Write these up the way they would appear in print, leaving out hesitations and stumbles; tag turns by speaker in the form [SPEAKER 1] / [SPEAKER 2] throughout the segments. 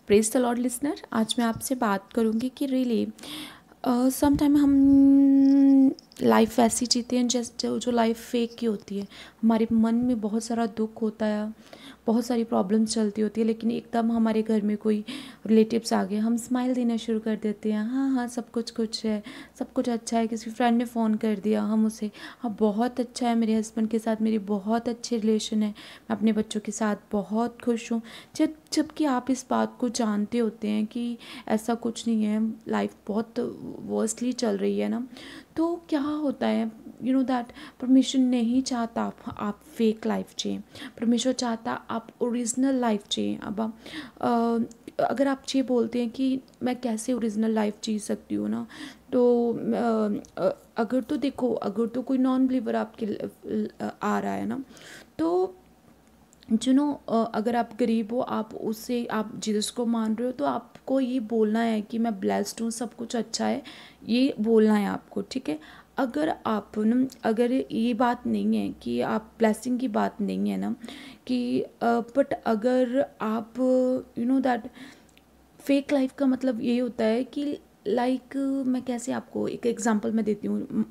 [SPEAKER 1] Praise the Lord listener. आज मैं आपसे बात करूँगी कि रियली सम टाइम हम लाइफ ऐसी जीते हैं जैसे जो लाइफ फेक की होती है। हमारे मन में बहुत सारा दुख होता है, बहुत सारी प्रॉब्लम्स चलती होती है, लेकिन एकदम हमारे घर में कोई रिलेटिव्स आ गए, हम स्माइल देना शुरू कर देते हैं। हाँ हाँ, सब कुछ है, सब कुछ अच्छा है। किसी फ्रेंड ने फ़ोन कर दिया, हम उसे हाँ बहुत अच्छा है, मेरे हस्बैंड के साथ मेरी बहुत अच्छी रिलेशन है, मैं अपने बच्चों के साथ बहुत खुश हूँ। जबकि आप इस बात को जानते होते हैं कि ऐसा कुछ नहीं है, लाइफ बहुत वर्स्टली चल रही है ना। तो क्या होता है, यू नो दैट परमेश्वर नहीं चाहता आप फेक लाइफ जिए। परमेश्वर चाहता आप ओरिजिनल लाइफ जिए। अब अगर आप ये बोलते हैं कि मैं कैसे ओरिजिनल लाइफ जी सकती हूँ ना, तो अगर तो देखो, अगर तो कोई नॉन बिलीवर आपके आ रहा है ना, तो अगर आप गरीब हो, आप उससे आप जीसस को मान रहे हो, तो आपको ये बोलना है कि मैं ब्लेस्ड हूँ, सब कुछ अच्छा है, ये बोलना है आपको, ठीक है। अगर आप न अगर ये बात नहीं है कि आप ब्लेसिंग की बात नहीं है ना कि बट अगर आप दैट फेक लाइफ का मतलब ये होता है कि मैं कैसे आपको एक एग्जांपल मैं देती हूँ।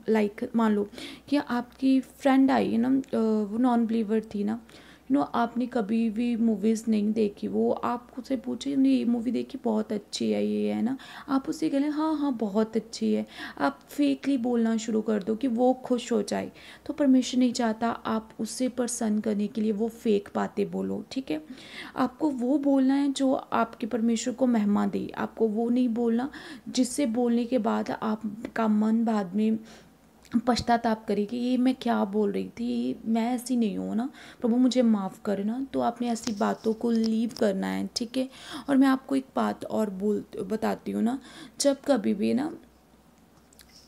[SPEAKER 1] मान लो कि आपकी फ्रेंड आई है ना, वो नॉन बिलीवर थी ना, आपने कभी भी मूवीज़ नहीं देखी, वो आप उससे पूछे नहीं ये मूवी देखी बहुत अच्छी है, ये है ना, आप उससे कह लें हाँ हाँ बहुत अच्छी है। आप फेकली बोलना शुरू कर दो कि वो खुश हो जाए। तो परमेश्वर नहीं चाहता आप उससे प्रसन्न करने के लिए वो फेक बातें बोलो, ठीक है। आपको वो बोलना है जो आपके परमेश्वर को महिमा दे। आपको वो नहीं बोलना जिससे बोलने के बाद आपका मन बाद में पश्चाताप करे कि ये मैं क्या बोल रही थी, मैं ऐसी नहीं हूँ ना, प्रभु मुझे माफ़ करना। तो आपने ऐसी बातों को लीव करना है, ठीक है। और मैं आपको एक बात और बताती हूँ ना, जब कभी भी ना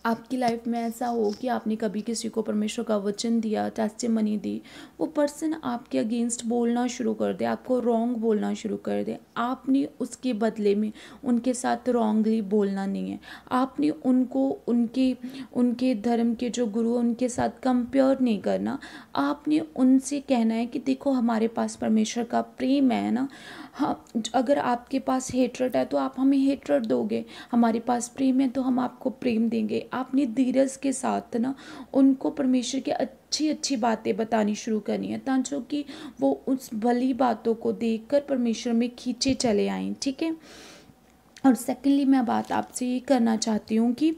[SPEAKER 1] आपकी लाइफ में ऐसा हो कि आपने कभी किसी को परमेश्वर का वचन दिया, टेस्टिमनी दी, वो पर्सन आपके अगेंस्ट बोलना शुरू कर दे, आपको रॉन्ग बोलना शुरू कर दे, आपने उसके बदले में उनके साथ रॉन्गली बोलना नहीं है। आपने उनको उनके उनके धर्म के जो गुरु हैं उनके साथ कंपेयर नहीं करना। आपने उनसे कहना है कि देखो हमारे पास परमेश्वर का प्रेम है ना। हाँ, अगर आपके पास हेट्रेड है तो आप हमें हेट्रेड दोगे, हमारे पास प्रेम है तो हम आपको प्रेम देंगे। आपने धीरज के साथ ना उनको परमेश्वर की अच्छी अच्छी बातें बतानी शुरू करनी है, ताकि कि वो उस भली बातों को देखकर परमेश्वर में खींचे चले आएँ, ठीक है। और सेकेंडली मैं बात आपसे ये करना चाहती हूँ कि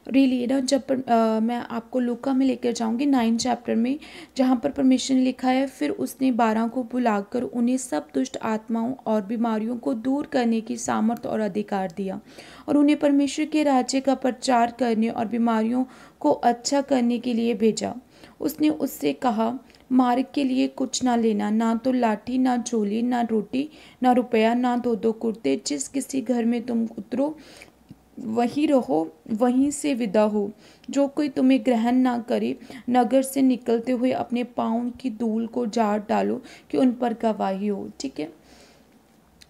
[SPEAKER 1] रियली ना मैं आपको लूका में लेकर जाऊँगी 9 चैप्टर में, जहाँ पर परमेश्वर ने लिखा है फिर उसने 12 को बुलाकर उन्हें सब दुष्ट आत्माओं और बीमारियों को दूर करने की सामर्थ और अधिकार दिया और उन्हें परमेश्वर के राज्य का प्रचार करने और बीमारियों को अच्छा करने के लिए भेजा। उसने उससे कहा, मार्ग के लिए कुछ ना लेना, ना तो लाठी, ना झोली, ना रोटी, ना रुपया, ना दो दो कुर्ते। जिस किसी घर में तुम उतरो वहीं रहो, वहीं से विदा हो। जो कोई तुम्हें ग्रहण ना करे, नगर से निकलते हुए अपने पाँव की धूल को झाड़ डालो कि उन पर गवाही हो, ठीक है।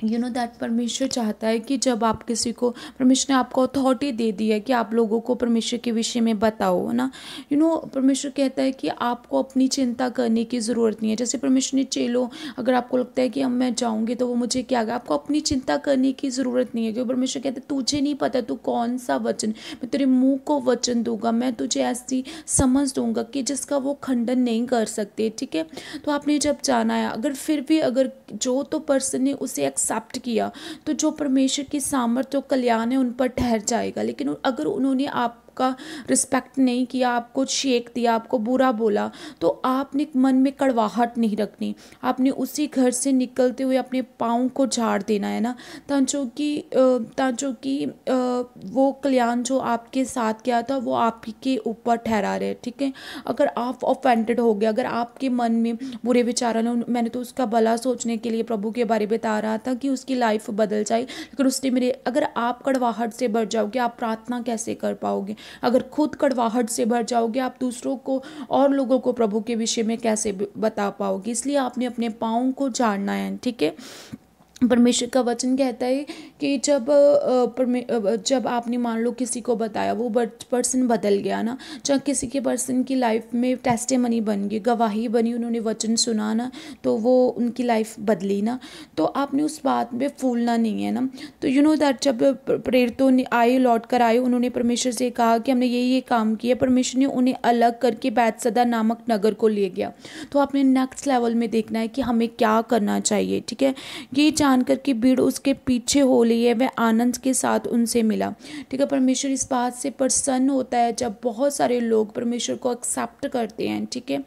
[SPEAKER 1] दैट परमेश्वर चाहता है कि जब आप किसी को, परमेश्वर ने आपको अथॉरिटी दे दी है कि आप लोगों को परमेश्वर के विषय में बताओ ना। परमेश्वर कहता है कि आपको अपनी चिंता करने की ज़रूरत नहीं है। जैसे परमेश्वर ने चेलो, अगर आपको लगता है कि अब मैं जाऊँगी तो वो मुझे क्या आएगा, आपको अपनी चिंता करने की ज़रूरत नहीं है, क्योंकि परमेश्वर कहता है तुझे नहीं पता तू कौन सा वचन, मैं तेरे मुँह को वचन दूंगा, मैं तुझे ऐसी समझ दूंगा कि जिसका वो खंडन नहीं कर सकते, ठीक है। तो आपने जब जाना है, अगर फिर भी अगर जो तो पर्सन ने उसे एक्सेप्ट किया, तो जो परमेश्वर की सामर्थ जो कल्याण है उन पर ठहर जाएगा। लेकिन अगर उन्होंने आपका रिस्पेक्ट नहीं किया, आपको शेक दिया, आपको बुरा बोला, तो आपने मन में कड़वाहट नहीं रखनी। आपने उसी घर से निकलते हुए अपने पाँव को झाड़ देना है ना, ताकि वो कल्याण जो आपके साथ किया था वो आपके ऊपर ठहरा रहे, ठीक है। अगर आप ऑफेंडेड हो गए, अगर आपके मन में बुरे विचार आने, मैंने तो उसका भला सोचने के लिए प्रभु के बारे में बता रहा था कि उसकी लाइफ बदल जाए, लेकिन उसने अगर आप कड़वाहट से भर जाओगे, आप प्रार्थना कैसे कर पाओगे। अगर खुद कड़वाहट से भर जाओगे, आप दूसरों को और लोगों को प्रभु के विषय में कैसे बता पाओगे। इसलिए आपने अपने पाँव को झाड़ना है, ठीक है। परमेश्वर का वचन कहता है कि जब आपने मान लो किसी को बताया, वो पर्सन बदल गया ना, जब किसी के पर्सन की लाइफ में टेस्टिमनी बन गई, गवाही बनी, उन्होंने वचन सुना ना, तो वो उनकी लाइफ बदली ना, तो आपने उस बात में फूलना नहीं है ना। तो यू नो दैट जब प्रेरितों ने आए, लौट कर आए, उन्होंने परमेश्वर से कहा कि हमने ये काम किया, परमेश्वर ने उन्हें अलग करके बैतसैदा नामक नगर को ले गया। तो आपने नेक्स्ट लेवल में देखना है कि हमें क्या करना चाहिए, ठीक है। ये जानकर कि भीड़ उसके पीछे हो रही है, वह आनंद के साथ उनसे मिला, ठीक है। परमेश्वर इस बात से प्रसन्न होता है जब बहुत सारे लोग परमेश्वर को एक्सेप्ट करते हैं, ठीक है।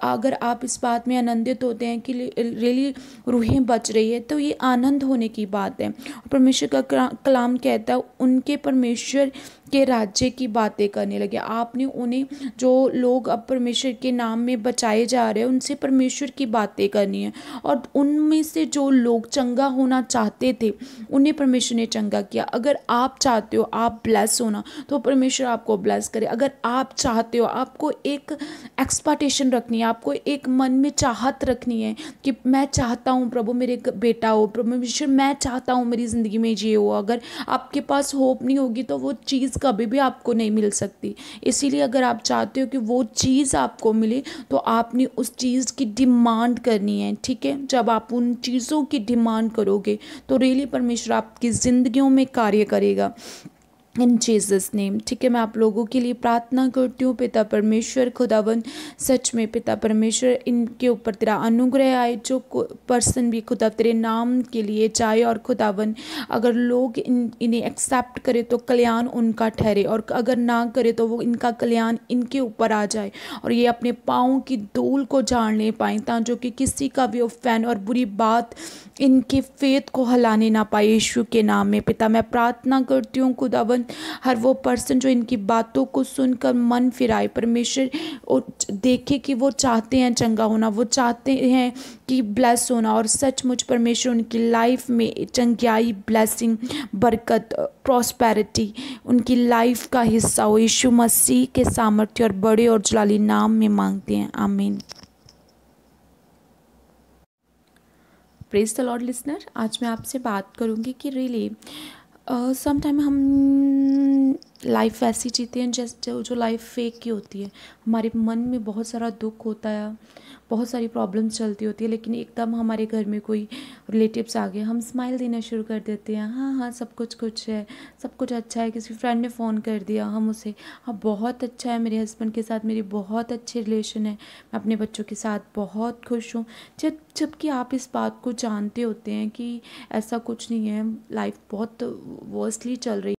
[SPEAKER 1] अगर आप इस बात में आनंदित होते हैं कि रियली रूहें बच रही है, तो ये आनंद होने की बात है। परमेश्वर का कलाम कहता है उनके परमेश्वर के राज्य की बातें करने लगे। आपने उन्हें, जो लोग अब परमेश्वर के नाम में बचाए जा रहे हैं, उनसे परमेश्वर की बातें करनी है। और उनमें से जो लोग चंगा होना चाहते थे, उन्हें परमेश्वर ने चंगा किया। अगर आप चाहते हो आप ब्लेस होना, तो परमेश्वर आपको ब्लेस करे। अगर आप चाहते हो, आपको एक एक्सपेक्टेशन रखनी है, आपको एक मन में चाहत रखनी है कि मैं चाहता हूँ प्रभु मेरे बेटा हो, परमेश्वर मैं चाहता हूँ मेरी ज़िंदगी में ये हो। अगर आपके पास होप नहीं होगी तो वो चीज़ कभी भी आपको नहीं मिल सकती। इसीलिए अगर आप चाहते हो कि वो चीज़ आपको मिले, तो आपने उस चीज़ की डिमांड करनी है, ठीक है। जब आप उन चीज़ों की डिमांड करोगे, तो रियली परमेश्वर आपकी ज़िंदगियों में कार्य करेगा, इन जीसस नेम, ठीक है। मैं आप लोगों के लिए प्रार्थना करती हूँ। पिता परमेश्वर खुदावन, सच में पिता परमेश्वर, इनके ऊपर तेरा अनुग्रह आए, जो पर्सन भी खुदा तेरे नाम के लिए जाए, और खुदावन अगर लोग इन्हें एक्सेप्ट करे तो कल्याण उनका ठहरे, और अगर ना करे तो वो इनका कल्याण इनके ऊपर आ जाए, और ये अपने पाँव की धूल को झाड़ ले पाएँ, ताकि कि किसी का भी ऑफेंड और बुरी बात इनके फेथ को हिलाने ना पाए। यीशु के नाम में पिता मैं प्रार्थना करती हूँ खुदावन, हर वो पर्सन जो इनकी बातों को सुनकर मन फिराए, परमेश्वर देखे कि वो चाहते हैं चंगा होना, वो चाहते हैं कि ब्लेस होना, और सचमुच परमेश्वर उनकी लाइफ में चंगाई, ब्लेसिंग, बरकत, प्रॉस्पेरिटी उनकी लाइफ का हिस्सा हो। यीशु मसीह के सामर्थ्य और बड़े और जलाली नाम में मांगते हैं, आमीन। प्रेज द लॉर्ड लिसनर, आज मैं आपसे बात करूंगी कि रियली समटाइम हम लाइफ ऐसी जीते हैं जैसे जो लाइफ फेक की होती है। हमारे मन में बहुत सारा दुख होता है, बहुत सारी प्रॉब्लम्स चलती होती है, लेकिन एकदम हमारे घर में कोई रिलेटिव्स आ गए, हम स्माइल देना शुरू कर देते हैं, हाँ हाँ सब कुछ है, सब कुछ अच्छा है। किसी फ्रेंड ने फ़ोन कर दिया, हम उसे हाँ बहुत अच्छा है, मेरे हस्बैंड के साथ मेरी बहुत अच्छी रिलेशन है, मैं अपने बच्चों के साथ बहुत खुश हूँ। जबकि आप इस बात को जानते होते हैं कि ऐसा कुछ नहीं है, लाइफ बहुत वर्स्टली चल रही है।